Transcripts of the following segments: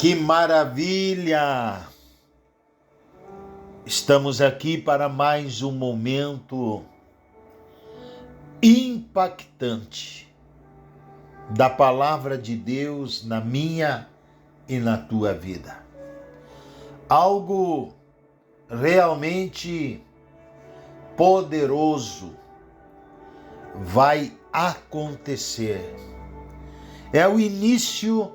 Que maravilha! Estamos aqui para mais um momento impactante da palavra de Deus na minha e na tua vida. Algo realmente poderoso vai acontecer. É o início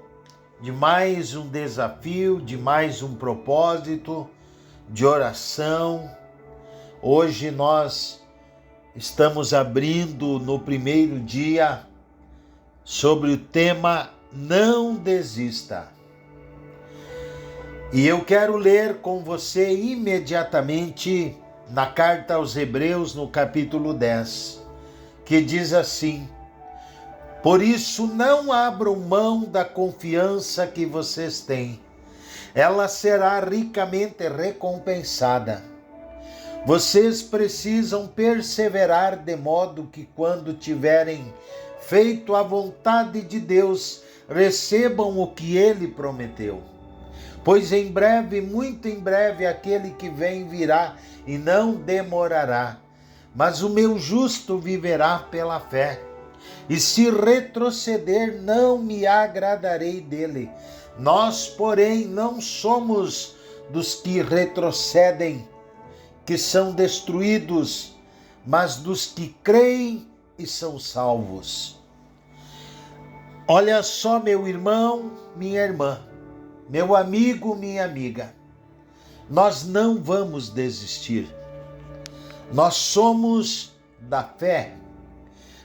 de mais um desafio, de mais um propósito de oração. Hoje nós estamos abrindo no primeiro dia sobre o tema Não Desista. E eu quero ler com você imediatamente na carta aos Hebreus, no capítulo 10, que diz assim: Por isso não abram mão da confiança que vocês têm. Ela será ricamente recompensada. Vocês precisam perseverar de modo que quando tiverem feito a vontade de Deus, recebam o que Ele prometeu. Pois em breve, muito em breve, aquele que vem virá e não demorará. Mas o meu justo viverá pela fé. E se retroceder, não me agradarei dele. Nós, porém, não somos dos que retrocedem, que são destruídos, mas dos que creem e são salvos. Olha só, meu irmão, minha irmã, meu amigo, minha amiga, nós não vamos desistir. Nós somos da fé.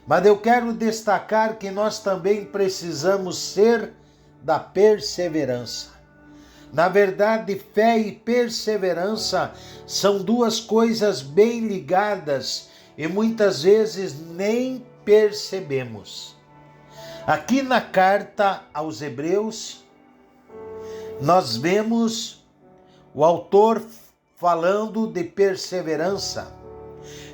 Mas eu quero destacar que nós também precisamos ser da perseverança. Na verdade, fé e perseverança são duas coisas bem ligadas e muitas vezes nem percebemos. Aqui na carta aos Hebreus, nós vemos o autor falando de perseverança.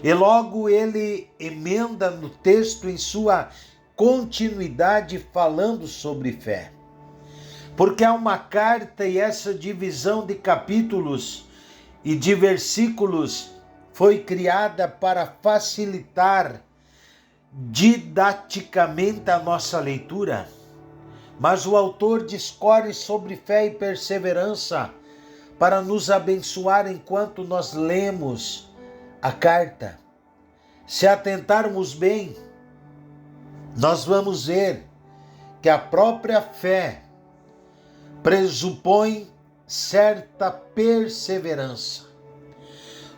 E logo ele emenda no texto em sua continuidade falando sobre fé. Porque há uma carta e essa divisão de capítulos e de versículos foi criada para facilitar didaticamente a nossa leitura. Mas o autor discorre sobre fé e perseverança para nos abençoar enquanto nós lemos a carta. Se atentarmos bem, nós vamos ver que a própria fé pressupõe certa perseverança.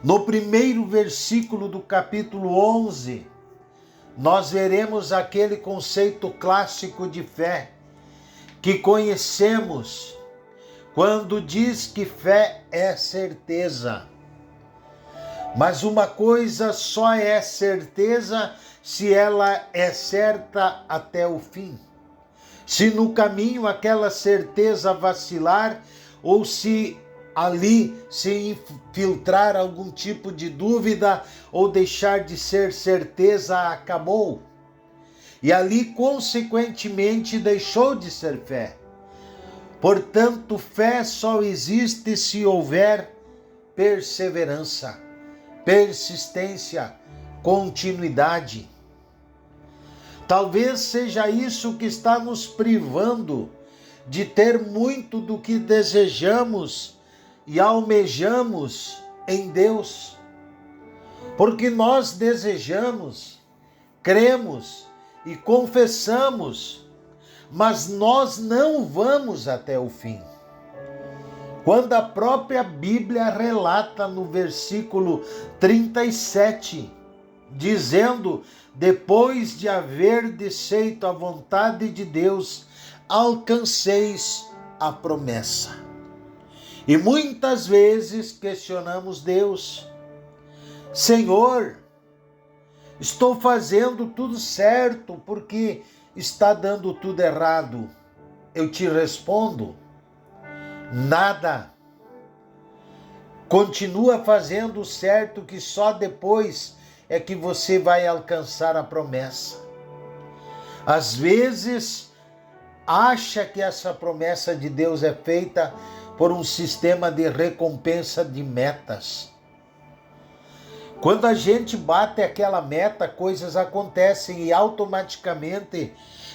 No primeiro versículo do capítulo 11, nós veremos aquele conceito clássico de fé que conhecemos quando diz que fé é certeza. Mas uma coisa só é certeza se ela é certa até o fim. Se no caminho aquela certeza vacilar ou se ali se infiltrar algum tipo de dúvida ou deixar de ser certeza, acabou. E ali, consequentemente, deixou de ser fé. Portanto, fé só existe se houver perseverança, persistência, continuidade. Talvez seja isso que está nos privando de ter muito do que desejamos e almejamos em Deus. Porque nós desejamos, cremos e confessamos, mas nós não vamos até o fim. Quando a própria Bíblia relata no versículo 37, dizendo: depois de haverdes feito a vontade de Deus, alcanceis a promessa. E muitas vezes questionamos Deus: Senhor, estou fazendo tudo certo porque está dando tudo errado. Eu te respondo: nada. Continua fazendo o certo, que só depois é que você vai alcançar a promessa. Às vezes, acha que essa promessa de Deus é feita por um sistema de recompensa de metas. Quando a gente bate aquela meta, coisas acontecem e automaticamente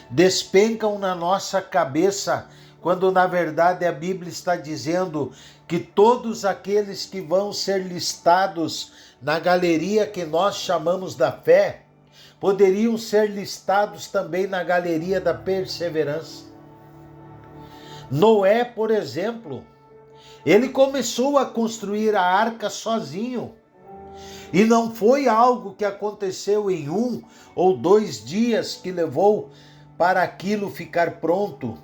despencam na nossa cabeça, quando na verdade a Bíblia está dizendo que todos aqueles que vão ser listados na galeria que nós chamamos da fé, poderiam ser listados também na galeria da perseverança. Noé, por exemplo, ele começou a construir a arca sozinho. E não foi algo que aconteceu em 1 ou 2 dias que levou para aquilo ficar pronto.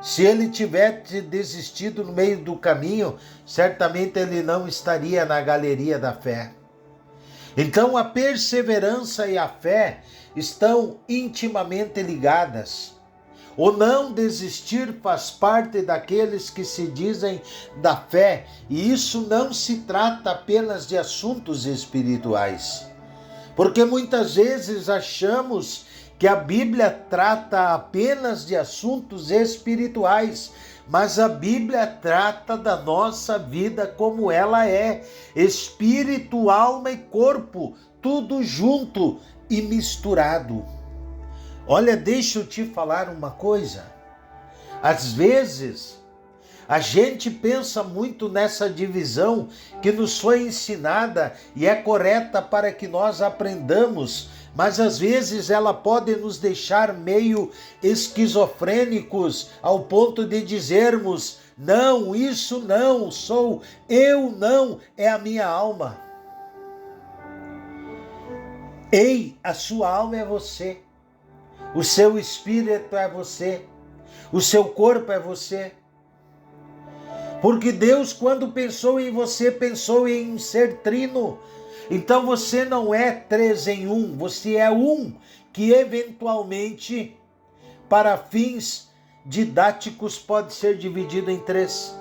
Se ele tivesse desistido no meio do caminho, certamente ele não estaria na galeria da fé. Então a perseverança e a fé estão intimamente ligadas. O não desistir faz parte daqueles que se dizem da fé, e isso não se trata apenas de assuntos espirituais. Porque muitas vezes achamos que a Bíblia trata apenas de assuntos espirituais, mas a Bíblia trata da nossa vida como ela é, espírito, alma e corpo, tudo junto e misturado. Olha, deixa eu te falar uma coisa. Às vezes, a gente pensa muito nessa divisão que nos foi ensinada e é correta para que nós aprendamos, mas às vezes ela pode nos deixar meio esquizofrênicos ao ponto de dizermos: não, isso não, sou eu, não, é a minha alma. Ei, a sua alma é você. O seu espírito é você, o seu corpo é você. Porque Deus, quando pensou em você, pensou em ser trino. Então você não é 3 em 1, você é um que eventualmente, para fins didáticos, pode ser dividido em 3.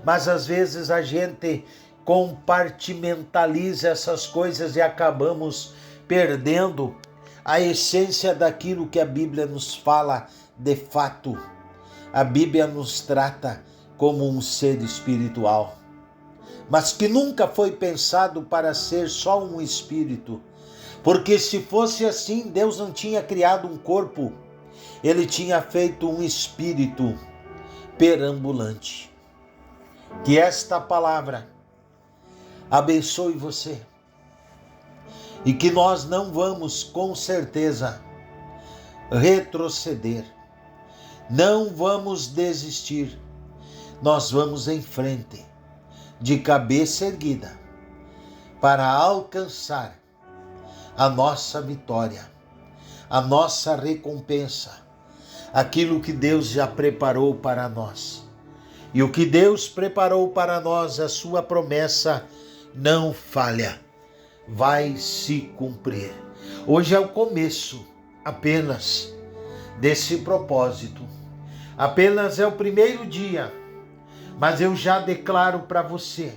Mas às vezes a gente compartimentaliza essas coisas e acabamos perdendo a essência daquilo que a Bíblia nos fala de fato. A Bíblia nos trata como um ser espiritual, mas que nunca foi pensado para ser só um espírito, porque se fosse assim, Deus não tinha criado um corpo, ele tinha feito um espírito perambulante. Que esta palavra abençoe você, e que nós não vamos, com certeza, retroceder. Não vamos desistir. Nós vamos em frente, de cabeça erguida, para alcançar a nossa vitória, a nossa recompensa, aquilo que Deus já preparou para nós. E o que Deus preparou para nós, a sua promessa não falha. Vai se cumprir. Hoje é o começo apenas desse propósito. Apenas é o primeiro dia, mas eu já declaro para você,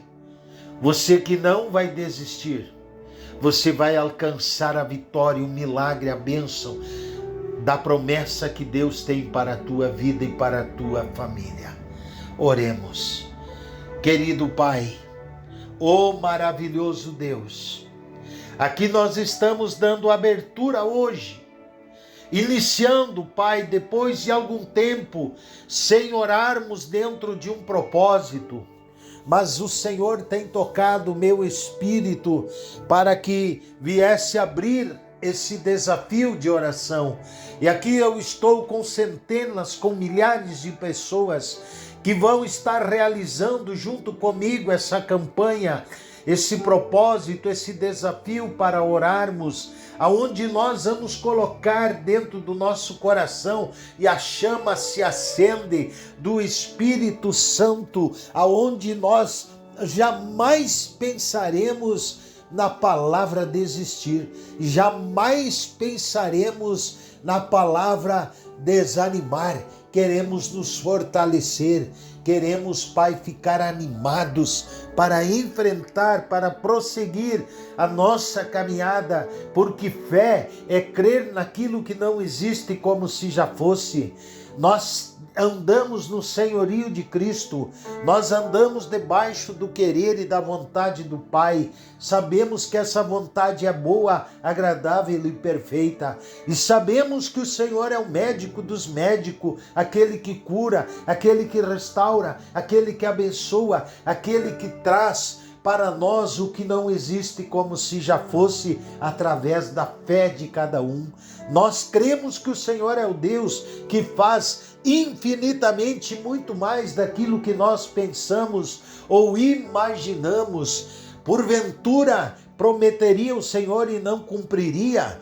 você que não vai desistir, você vai alcançar a vitória, o milagre, a bênção da promessa que Deus tem para a tua vida e para a tua família. Oremos. Querido Pai, ó maravilhoso Deus, aqui nós estamos dando abertura hoje, iniciando, Pai, depois de algum tempo, sem orarmos dentro de um propósito, mas o Senhor tem tocado o meu espírito para que viesse abrir esse desafio de oração. E aqui eu estou com centenas, com milhares de pessoas que vão estar realizando junto comigo essa campanha, esse propósito, esse desafio para orarmos, aonde nós vamos colocar dentro do nosso coração e a chama se acende do Espírito Santo, aonde nós jamais pensaremos na palavra desistir, jamais pensaremos na palavra desanimar. Queremos nos fortalecer, queremos, Pai, ficar animados para enfrentar, para prosseguir a nossa caminhada, porque fé é crer naquilo que não existe como se já fosse. Nós andamos no senhorio de Cristo, nós andamos debaixo do querer e da vontade do Pai. Sabemos que essa vontade é boa, agradável e perfeita. E sabemos que o Senhor é o médico dos médicos, aquele que cura, aquele que restaura, aquele que abençoa, aquele que traz para nós o que não existe, como se já fosse através da fé de cada um. Nós cremos que o Senhor é o Deus que faz infinitamente muito mais daquilo que nós pensamos ou imaginamos. Porventura, prometeria o Senhor e não cumpriria?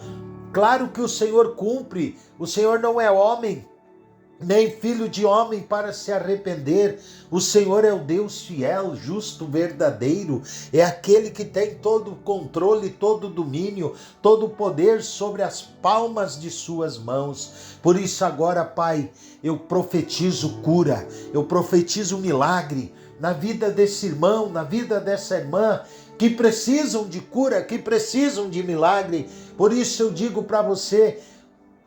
Claro que o Senhor cumpre. O Senhor não é homem, nem filho de homem para se arrepender. O Senhor é o Deus fiel, justo, verdadeiro. É aquele que tem todo o controle, todo o domínio, todo o poder sobre as palmas de suas mãos. Por isso agora, Pai, eu profetizo cura, eu profetizo milagre na vida desse irmão, na vida dessa irmã, que precisam de cura, que precisam de milagre. Por isso eu digo para você: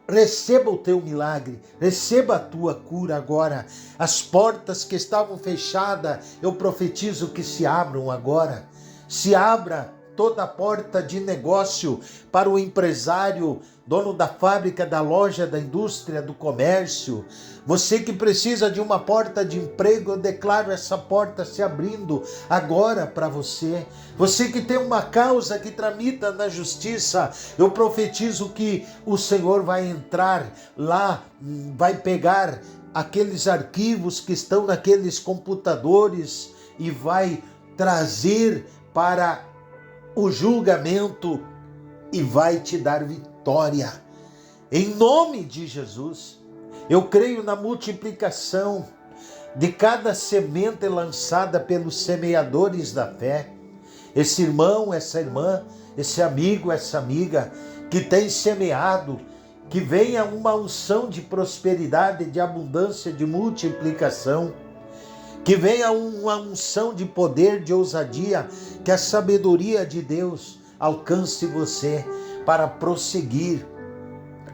receba o teu milagre, receba a tua cura agora. As portas que estavam fechadas, eu profetizo que se abram agora. Se abra toda a porta de negócio para o empresário, dono da fábrica, da loja, da indústria, do comércio. Você que precisa de uma porta de emprego, eu declaro essa porta se abrindo agora para você. Você que tem uma causa que tramita na justiça, eu profetizo que o Senhor vai entrar lá, vai pegar aqueles arquivos que estão naqueles computadores e vai trazer para o julgamento e vai te dar vitória. Em nome de Jesus, eu creio na multiplicação de cada semente lançada pelos semeadores da fé. Esse irmão, essa irmã, esse amigo, essa amiga que tem semeado, que venha uma unção de prosperidade, de abundância, de multiplicação. Que venha uma unção de poder, de ousadia, que a sabedoria de Deus alcance você para prosseguir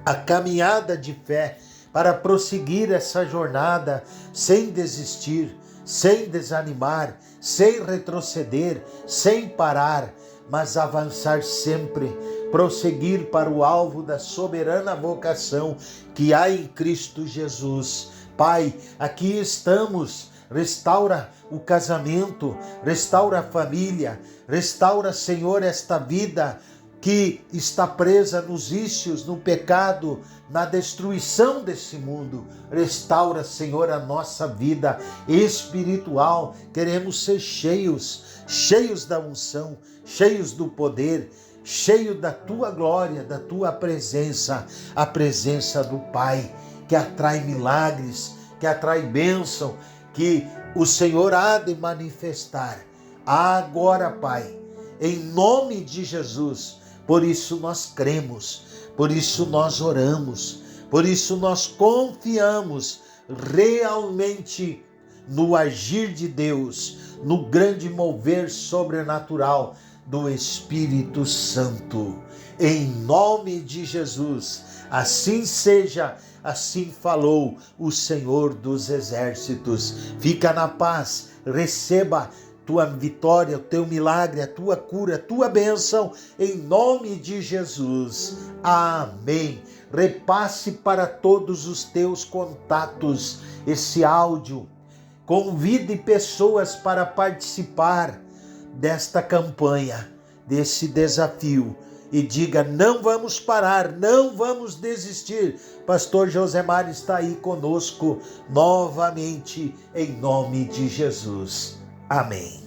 a caminhada de fé, para prosseguir essa jornada sem desistir, sem desanimar, sem retroceder, sem parar, mas avançar sempre, prosseguir para o alvo da soberana vocação que há em Cristo Jesus. Pai, aqui estamos. Restaura o casamento, restaura a família, restaura, Senhor, esta vida que está presa nos vícios, no pecado, na destruição desse mundo. Restaura, Senhor, a nossa vida espiritual. Queremos ser cheios da unção, cheios do poder, cheio da Tua glória, da Tua presença, a presença do Pai, que atrai milagres, que atrai bênção, que o Senhor há de manifestar agora, Pai, em nome de Jesus. Por isso nós cremos, por isso nós oramos, por isso nós confiamos realmente no agir de Deus, no grande mover sobrenatural do Espírito Santo. Em nome de Jesus, assim seja. Assim falou o Senhor dos Exércitos. Fica na paz, receba tua vitória, o teu milagre, a tua cura, a tua bênção, em nome de Jesus. Amém. Repasse para todos os teus contatos esse áudio. Convide pessoas para participar desta campanha, desse desafio. E diga: não vamos parar, não vamos desistir. Pastor Josemar está aí conosco novamente, em nome de Jesus. Amém.